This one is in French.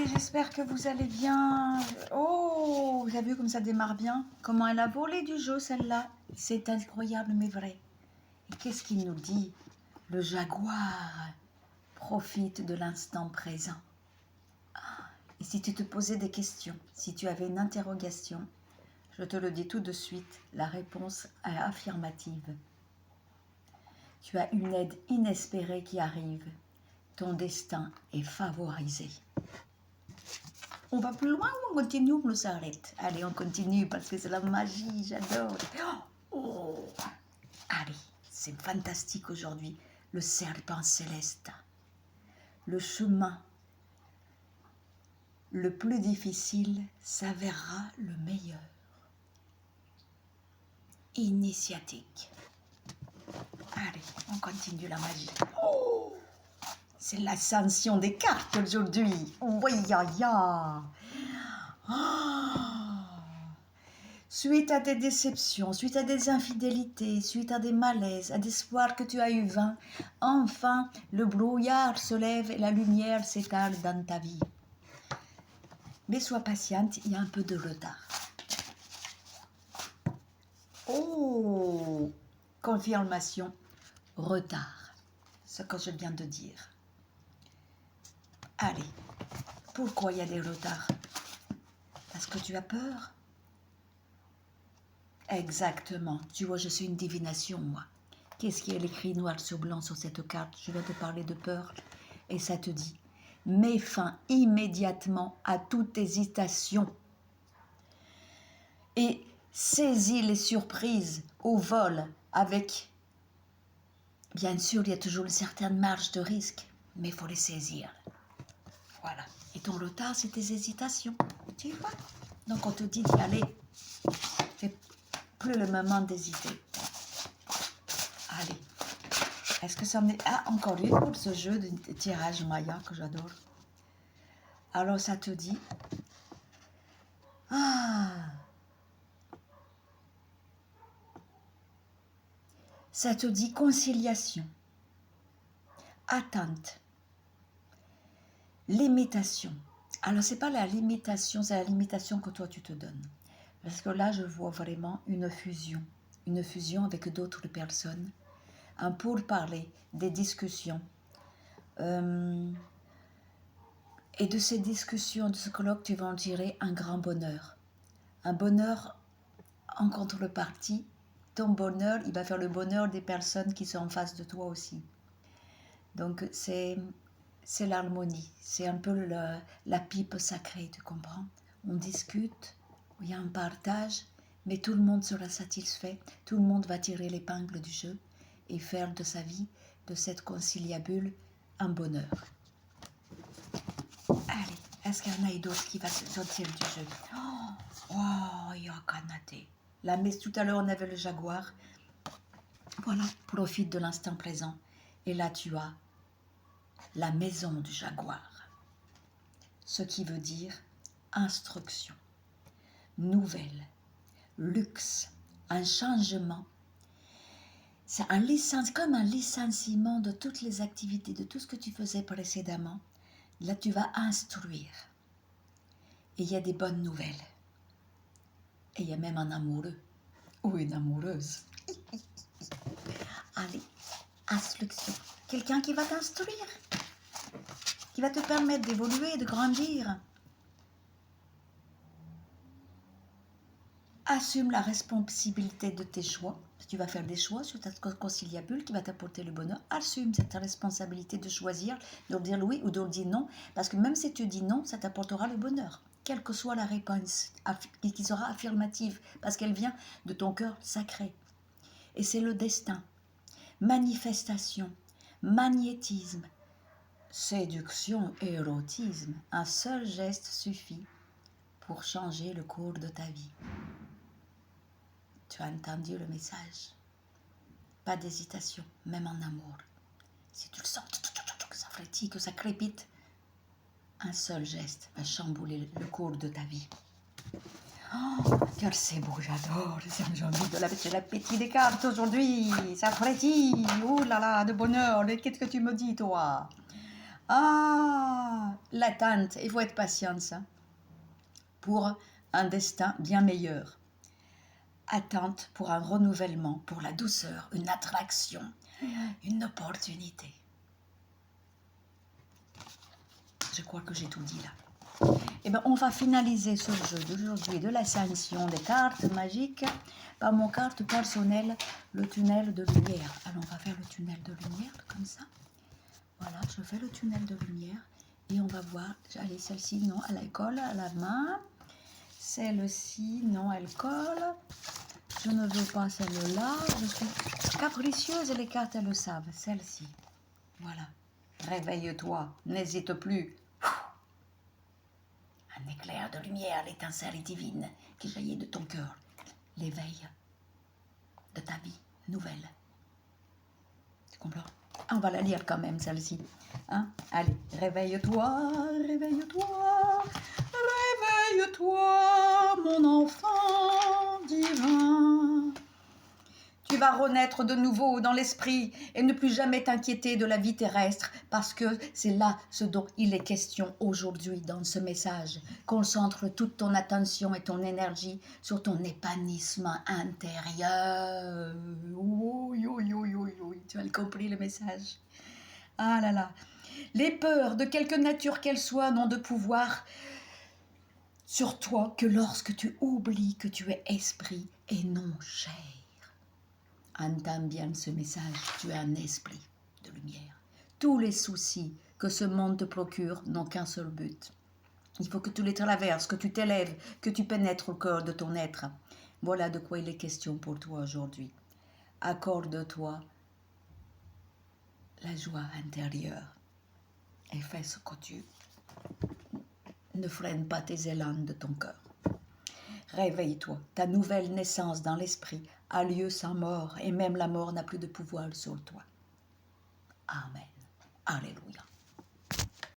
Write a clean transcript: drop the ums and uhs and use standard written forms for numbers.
j'espère que vous allez bien. Oh, vous avez vu comme ça démarre bien? Comment elle a volé du jeu, celle-là? C'est incroyable, mais vrai. Et qu'est-ce qu'il nous dit? Le jaguar profite de l'instant présent. Et si tu te posais des questions, si tu avais une interrogation, je te le dis tout de suite, la réponse est affirmative. Tu as une aide inespérée qui arrive. Ton destin est favorisé. On va plus loin ou on continue ou on s'arrête? Allez, on continue parce que c'est la magie, j'adore. Oh, allez, c'est fantastique aujourd'hui. Le serpent céleste. Le chemin le plus difficile s'avérera le meilleur. Initiatique. Allez, on continue la magie. Oh, c'est l'ascension des cartes aujourd'hui. Oui, ya. Suite à des déceptions, suite à des infidélités, suite à des malaises, à des espoirs que tu as eu vain, enfin le brouillard se lève et la lumière s'étale dans ta vie. Mais sois patiente, il y a un peu de retard. Oh, confirmation, retard, ce que je viens de dire. Allez, pourquoi il y a des retards? Parce que tu as peur? Exactement. Tu vois, je suis une divination, moi. Qu'est-ce qui est écrit noir sur blanc sur cette carte? Je vais te parler de peur. Et ça te dit, mets fin immédiatement à toute hésitation. Et saisis les surprises au vol avec... Bien sûr, il y a toujours une certaine marge de risque, mais il faut les saisir. Voilà. Et ton retard, c'est tes hésitations. Tu vois? Donc on te dit d'y aller. C'est plus le moment d'hésiter. Allez. Est-ce que ça en est... Ah, encore une pour ce jeu de tirage Maya que j'adore. Alors ça te dit... Ah, ça te dit conciliation, attente, limitation. Alors c'est pas la limitation, c'est la limitation que toi tu te donnes. Parce que là je vois vraiment une fusion avec d'autres personnes, un pourparler, des discussions. Et de ces discussions, de ce colloque, tu vas en tirer un grand bonheur. Un bonheur en contrepartie. Ton bonheur, il va faire le bonheur des personnes qui sont en face de toi aussi. Donc c'est l'harmonie, c'est un peu la pipe sacrée, tu comprends? On discute, il y a un partage, mais tout le monde sera satisfait, tout le monde va tirer l'épingle du jeu et faire de sa vie, de cette conciliabule, un bonheur. Allez, est-ce qu'il y en a d'autres qui va sortir du jeu? Oh, il y a Kanate. La messe, tout à l'heure, on avait le jaguar. Voilà, profite de l'instant présent. Et là, tu as la maison du jaguar. Ce qui veut dire instruction, nouvelle, luxe, un changement. C'est comme un licenciement de toutes les activités, de tout ce que tu faisais précédemment. Là, tu vas instruire. Et il y a des bonnes nouvelles. Et il y a même un amoureux ou une amoureuse. Allez, instruction. Quelqu'un qui va t'instruire, qui va te permettre d'évoluer, de grandir. Assume la responsabilité de tes choix. Tu vas faire des choix sur ta conciliabule qui va t'apporter le bonheur. Assume cette responsabilité de choisir, de dire oui ou de dire non. Parce que même si tu dis non, ça t'apportera le bonheur. Quelle que soit la réponse, qui sera affirmative, parce qu'elle vient de ton cœur sacré. Et c'est le destin. Manifestation, magnétisme, séduction, érotisme. Un seul geste suffit pour changer le cours de ta vie. Tu as entendu le message? Pas d'hésitation, même en amour. Si tu le sens, que ça frétille, que ça crépite, un seul geste va chambouler le cours de ta vie. Oh, que c'est beau, j'adore. J'ai envie de laisser l'appétit des cartes aujourd'hui. Ça frétille. Oh là là, de bonheur. Qu'est-ce que tu me dis, toi? Ah, l'attente, il faut être patient, ça, pour un destin bien meilleur. Attente pour un renouvellement, pour la douceur, une attraction, une opportunité. Je crois que j'ai tout dit là. Eh bien, on va finaliser ce jeu d'aujourd'hui de l'ascension des cartes magiques par mon carte personnelle, le tunnel de lumière. Alors, on va faire le tunnel de lumière, comme ça. Voilà, je fais le tunnel de lumière et on va voir. Allez, celle-ci, non, elle colle à la main. Celle-ci, non, elle colle. Je ne veux pas celle-là. Je suis capricieuse et les cartes, elles le savent. Celle-ci. Voilà. Réveille-toi. N'hésite plus. Un éclair de lumière, l'étincelle divine qui jaillit de ton cœur. L'éveil de ta vie nouvelle. Tu comprends? On va la lire quand même, celle-ci. Hein? Allez, réveille-toi, réveille-toi, réveille-toi, mon enfant divin. Tu vas renaître de nouveau dans l'esprit et ne plus jamais t'inquiéter de la vie terrestre parce que c'est là ce dont il est question aujourd'hui dans ce message. Concentre toute ton attention et ton énergie sur ton épanouissement intérieur. Oui, oui, oui, oui, oui. Tu as compris le message? Ah là là. Les peurs, de quelque nature qu'elles soient, n'ont de pouvoir sur toi que lorsque tu oublies que tu es esprit et non chair. Entends bien ce message, tu es un esprit de lumière. Tous les soucis que ce monde te procure n'ont qu'un seul but. Il faut que tu les traverses, que tu t'élèves, que tu pénètres au cœur de ton être. Voilà de quoi il est question pour toi aujourd'hui. Accorde-toi la joie intérieure et fais ce que tu ne freine pas tes élans de ton cœur. Réveille-toi, ta nouvelle naissance dans l'esprit a lieu sans mort et même la mort n'a plus de pouvoir sur toi. Amen. Alléluia.